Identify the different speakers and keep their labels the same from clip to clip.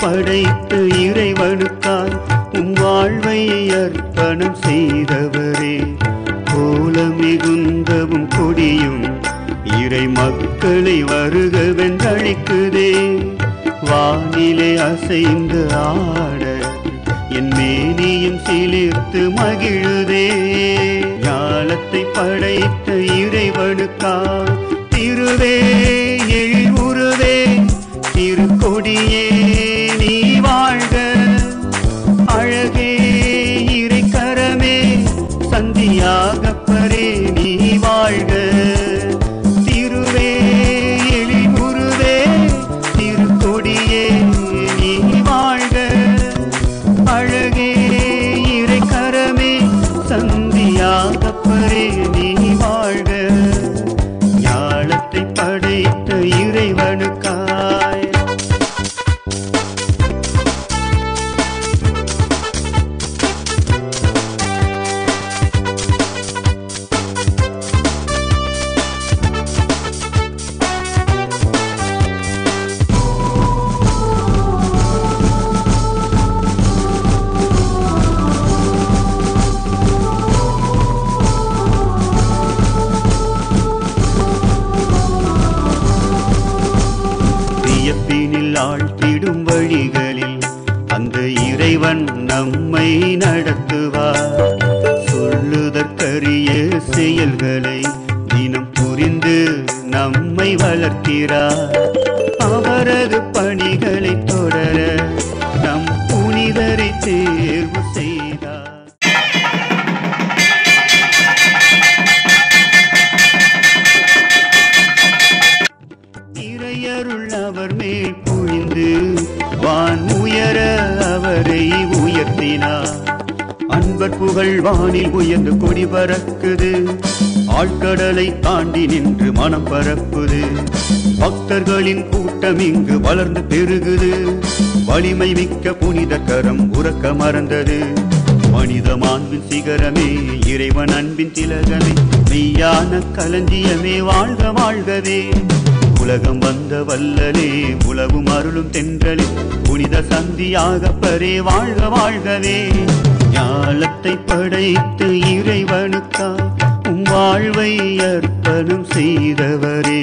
Speaker 1: படைத்த இறைவனுக்காய் உம் வாழ்வை அர்ப்பணம் செய்தவரே. கோலம் மிகுந்தவும் கொடியும் இறை மக்களை வருகவென்றழைக்குதே. வானிலே அசைந்து ஆட என் மேனியும் சிலிர்த்து மகிழுதே. ஞாலத்தை படைத்த இறைவனுக்காய் திருவே எழில் உருவே திருக்கொடியே நீ வாழ்க. அழகே இறைக்கரமே சந்தியாகப்பரே நீ வாழ்க. திருவே எழில் உருவே திருக்கொடியே நீ வாழ்க. அழகே இறைக்கரமே சந்தியாகப்பரே நீ வாழ்க. ஞாலத்தை படைத்த இறைவனுக்காய் ஆழ்த்திடும் வழிகளில் அந்த இறைவன் நம்மை நடத்துவார். சொல்லுதற்கரிய செயல்களை தினம் புரிந்து நம்மை வளர்க்கிறார். அவரது பணிகளை தொடர நம் புனிதரை தேர்வு செய்தார். இறையருள் அவர் மேல் பொழிந்து வான் உயர அவரை உயர்த்தினார். அன்பர் புகழ் வானில் உயர்ந்து கொடி பறக்குது. ஆழ்கடலை தாண்டி நின்று மனம் பரப்புது. பக்தர்களின் கூட்டம் இங்கு வளர்ந்து பெருகுது. வலிமை மிக்க புனித கரம் உறக்க மறந்தது. மனித மாண்பின் சிகரமே இறைவன் அன்பின் திலகமே மெய்யான களஞ்சியமே வாழ்க வாழ்கவே. உலகம் வந்த வல்லலே உலகும் அருளும் தென்றலே புனித சந்தியாகப்பரே வாழ்க வாழ்கவே. ஞாலத்தை படைத்த இறைவனுக்காய் உம் வாழ்வை அர்ப்பணம் செய்தவரே.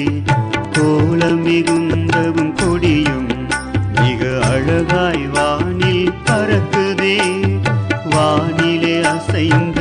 Speaker 1: கோலம் மிகுந்தவும் கொடியும் மிக அழகாய் வானில் பறக்குதே. வானிலே அசைந்த